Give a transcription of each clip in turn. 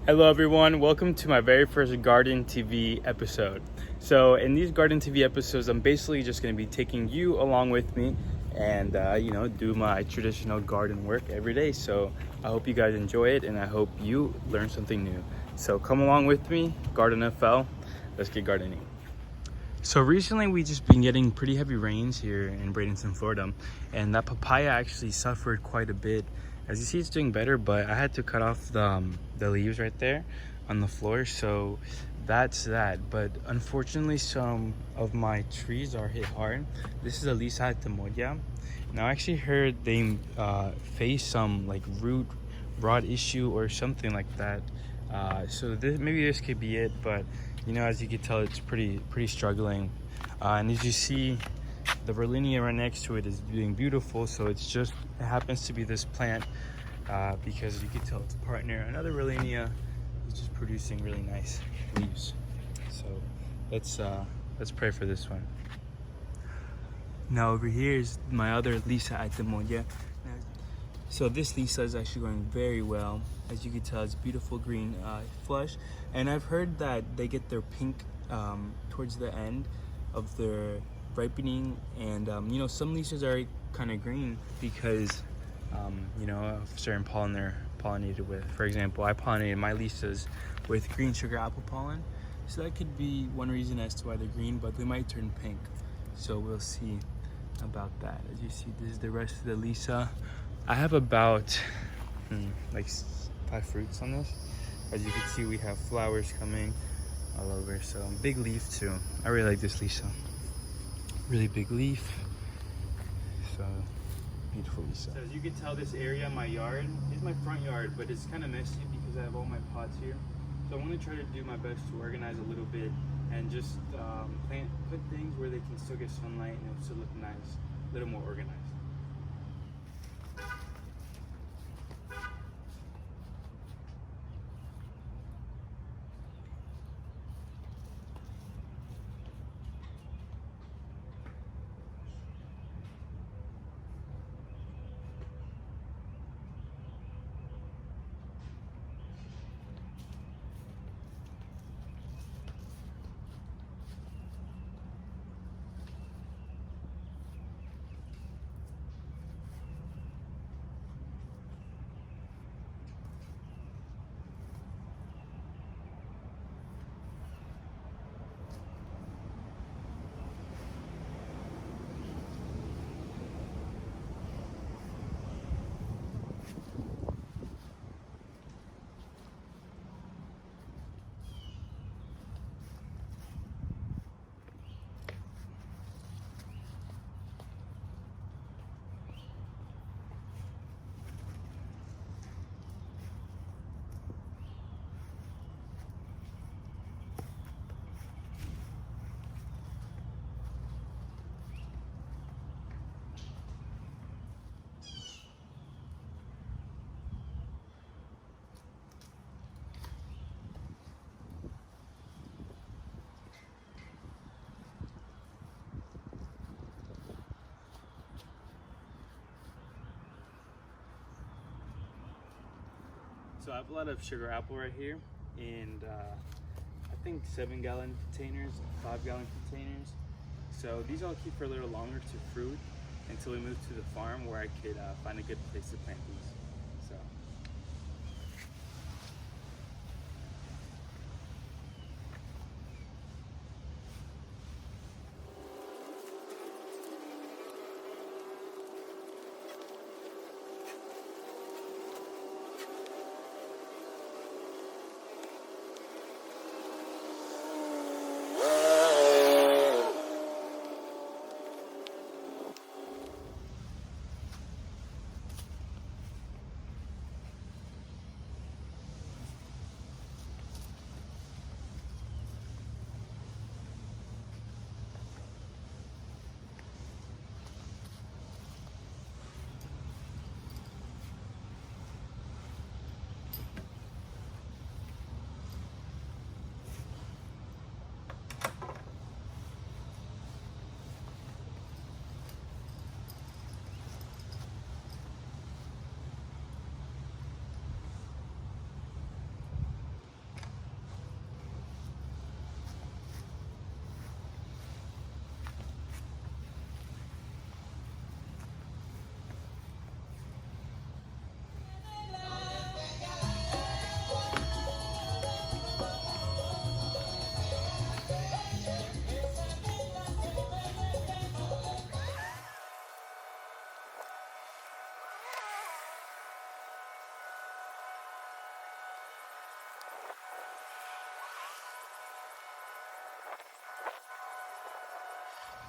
Hello everyone, welcome to my very first Garden TV episode. So in these Garden TV episodes, I'm basically just going to be taking you along with me and do my traditional garden work every day. So I hope you guys enjoy it and I hope you learn something new. So come along with me, Garden FL, let's get gardening. So recently we just been getting pretty heavy rains here in Bradenton, Florida, and that papaya actually suffered quite a bit. As you see, it's doing better, but I had to cut off the leaves right there on the floor, so that's that. But unfortunately, some of my trees are hit hard. This is Atemoya. Now I actually heard they face some like root rot issue or something like that. So maybe this could be it, but as you can tell, it's pretty struggling. And as you see, the Verlinia right next to it is doing beautiful. So it happens to be this plant because you can tell it's a partner. Another Verlinia is just producing really nice leaves. So let's pray for this one. Now over here is my other Lisa Atemoya. So this Lisa is actually going very well. As you can tell, it's beautiful green flush. And I've heard that they get their pink towards the end of their ripening. And some Lisas are kind of green because of certain pollen they're pollinated with. For example, I pollinated my Lisas with green sugar apple pollen. So that could be one reason as to why they're green, but they might turn pink. So we'll see about that. As you see, this is the rest of the Lisa. I have about like 5 fruits on this. As you can see, we have flowers coming all over. So big leaf too. I really like this Lisa. Really big leaf. So beautiful Lisa. So as you can tell, this area, my yard, is my front yard, but it's kind of messy because I have all my pots here. So I'm going to try to do my best to organize a little bit and just put things where they can still get sunlight and it'll still look nice, a little more organized. So I have a lot of sugar apple right here, and I think 7-gallon containers, 5-gallon containers. So these I'll keep for a little longer to fruit until we move to the farm where I could find a good place to plant these. So.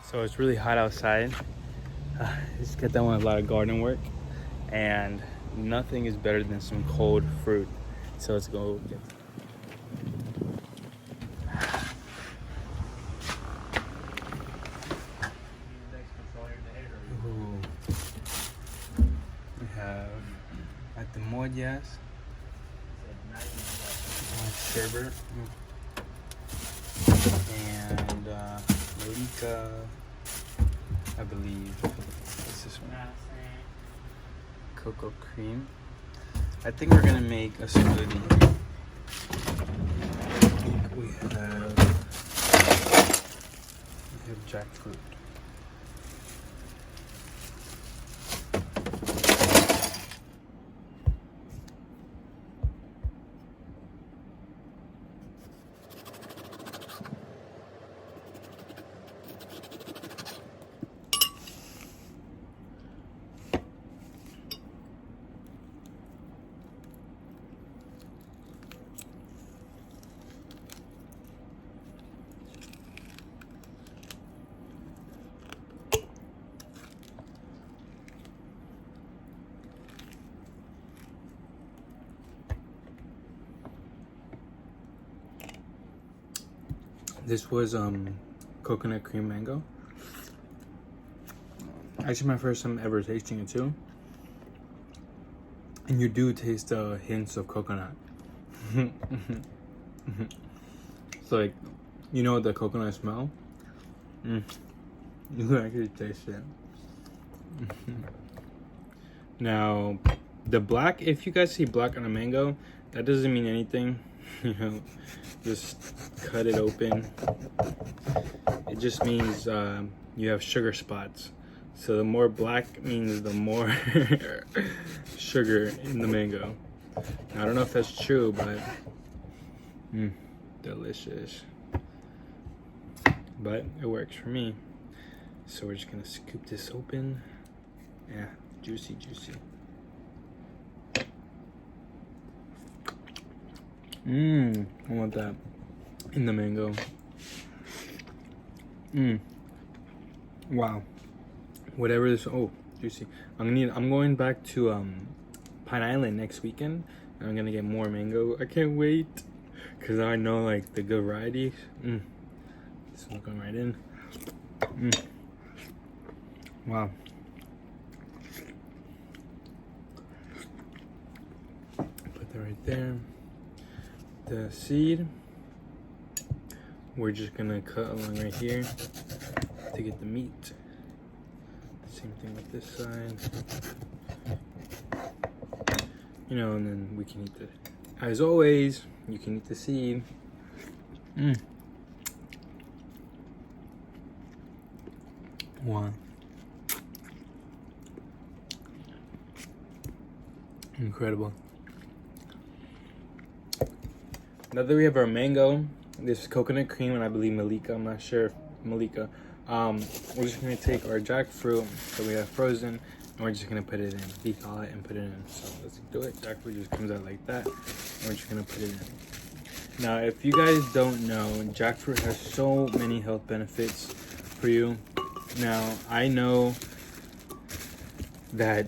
So it's really hot outside. Just get done with a lot of garden work, and nothing is better than some cold fruit. So let's go get. Ooh. We have Atemoya sherbet and Malika, I believe. What's this one? Cocoa cream. I think we're gonna make a smoothie. I think we have jackfruit. This was coconut cream mango. Actually my first time ever tasting it too. And you do taste hints of coconut. It's like, you know the coconut smell? You can actually taste it. Now, the black, if you guys see black on a mango, that doesn't mean anything. You know, just cut it open. It just means you have sugar spots. So the more black means the more sugar in the mango. I don't know if that's true, but delicious. But it works for me. So we're just gonna scoop this open. Yeah, juicy, juicy. I want that in the mango. Wow. Whatever this, oh, juicy. I'm going back to Pine Island next weekend, and I'm gonna get more mango. I can't wait, cause I know like the good varieties. This one's going right in. Wow. Put that right there. The seed, we're just gonna cut along right here to get the meat. Same thing with this side. You know, and then we can eat the, as always, you can eat the seed. Wow. Incredible. Now that we have our mango, this coconut cream, and I believe Malika, I'm not sure if Malika, we're just gonna take our jackfruit that we have frozen, and we're just gonna put it in, de-thaw it and put it in. So let's do it. Jackfruit just comes out like that, and we're just gonna put it in. Now, if you guys don't know, jackfruit has so many health benefits for you. Now, I know that,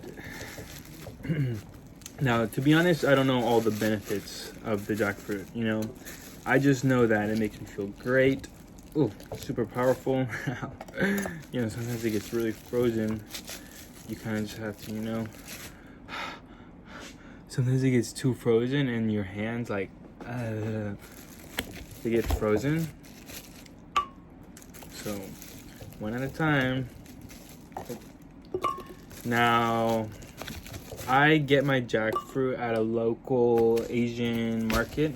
now, to be honest, I don't know all the benefits of the jackfruit, you know. I just know that it makes me feel great. Ooh, super powerful. You know, sometimes it gets really frozen. You kind of just have to, you know. Sometimes it gets too frozen and your hands like, they get frozen. So, one at a time. Now, I get my jackfruit at a local Asian market.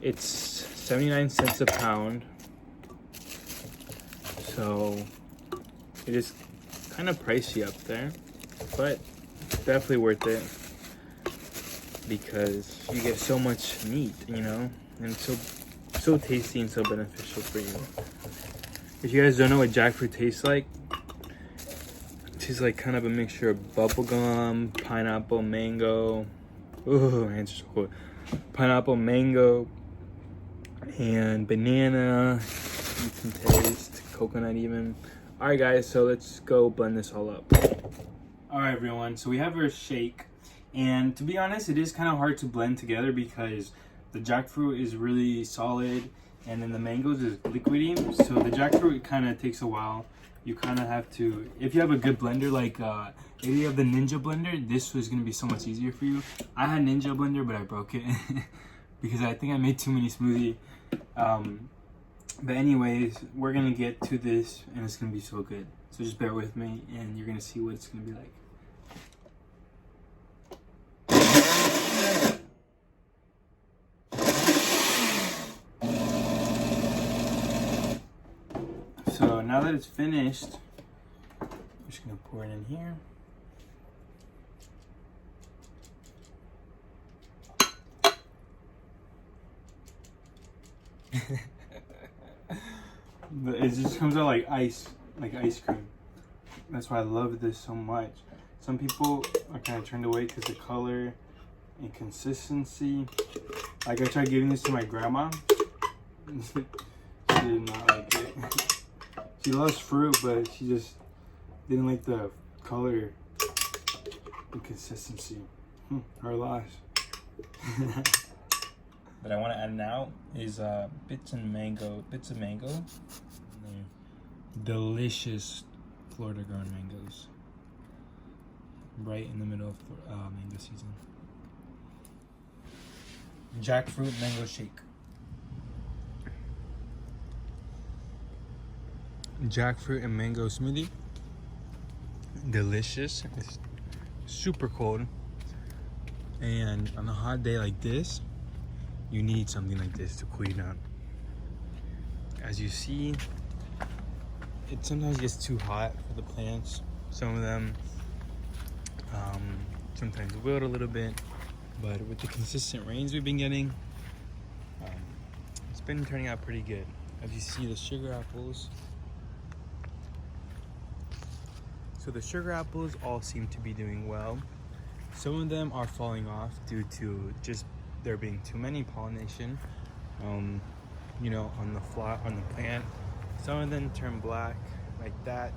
It's 79 cents a pound. So it is kind of pricey up there, but definitely worth it because you get so much meat, you know, and so tasty and so beneficial for you. If you guys don't know what jackfruit tastes like, it tastes like kind of a mixture of bubblegum, pineapple, mango. Ooh, my hands are so cold. Pineapple, mango, and banana. You can taste coconut even. All right, guys, so let's go blend this all up. All right, everyone, so we have our shake. And to be honest, it is kind of hard to blend together because the jackfruit is really solid and then the mangoes is liquidy. So the jackfruit kind of takes a while. You kind of have to, if you have a good blender, like if you have the Ninja blender, this was going to be so much easier for you. I had Ninja blender, but I broke it because I think I made too many smoothie. But anyways, we're going to get to this and it's going to be so good. So just bear with me and you're going to see what it's going to be like. So now that it's finished, I'm just gonna pour it in here. It just comes out like ice cream. That's why I love this so much. Some people are kind of turned away because the color and consistency. Like I tried giving this to my grandma. She did not like it. She loves fruit, but she just didn't like the color and consistency. Her loss. What I want to add now is bits of mango. Delicious Florida grown mangoes. Right in the middle of mango season. Jackfruit mango shake. Jackfruit and mango smoothie. Delicious. It's super cold. And on a hot day like this, you need something like this to cool you down. As you see, it sometimes gets too hot for the plants. Some of them sometimes wilt a little bit, but with the consistent rains we've been getting, it's been turning out pretty good. As you see, the sugar apples. So the sugar apples all seem to be doing well. Some of them are falling off due to just there being too many pollination, you know, on the plant. Some of them turn black like that,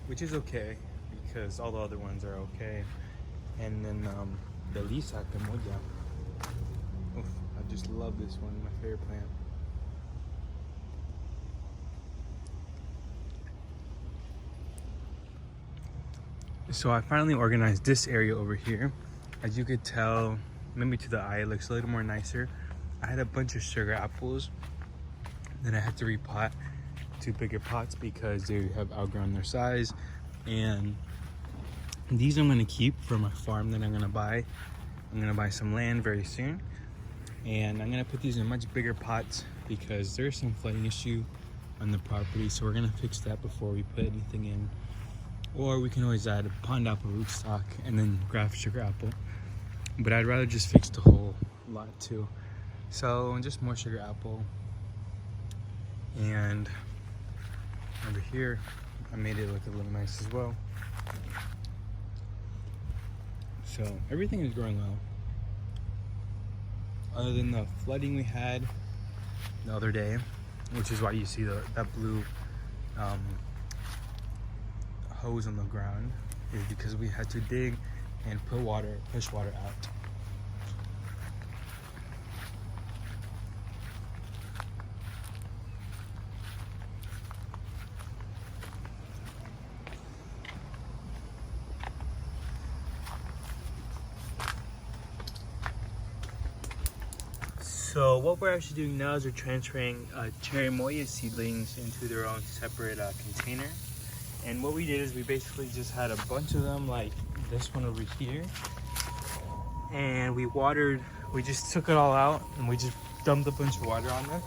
which is okay because all the other ones are okay. And then the Lisa Atemoya. Oof, I just love this one, my favorite plant. So I finally organized this area over here. As you could tell, maybe to the eye, it looks a little more nicer. I had a bunch of sugar apples. Then I had to repot 2 bigger pots because they have outgrown their size. And these I'm gonna keep for my farm that I'm gonna buy. I'm gonna buy some land very soon. And I'm gonna put these in much bigger pots because there's some flooding issue on the property. So we're gonna fix that before we put anything in. Or we can always add a pond apple rootstock and then graft sugar apple. But I'd rather just fix the whole lot too. So just more sugar apple. And over here, I made it look a little nice as well. So everything is growing well. Other than the flooding we had the other day, which is why you see that blue hose on the ground, is because we had to dig and push water out. So what we're actually doing now is we're transferring Atemoya seedlings into their own separate container. And what we did is we basically just had a bunch of them like this one over here. And we just took it all out and we just dumped a bunch of water on them.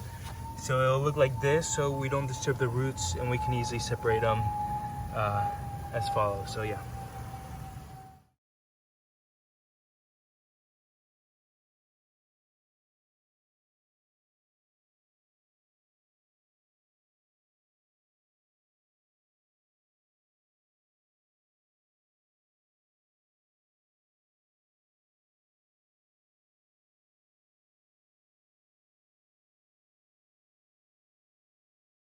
So it'll look like this so we don't disturb the roots and we can easily separate them as follows. So yeah.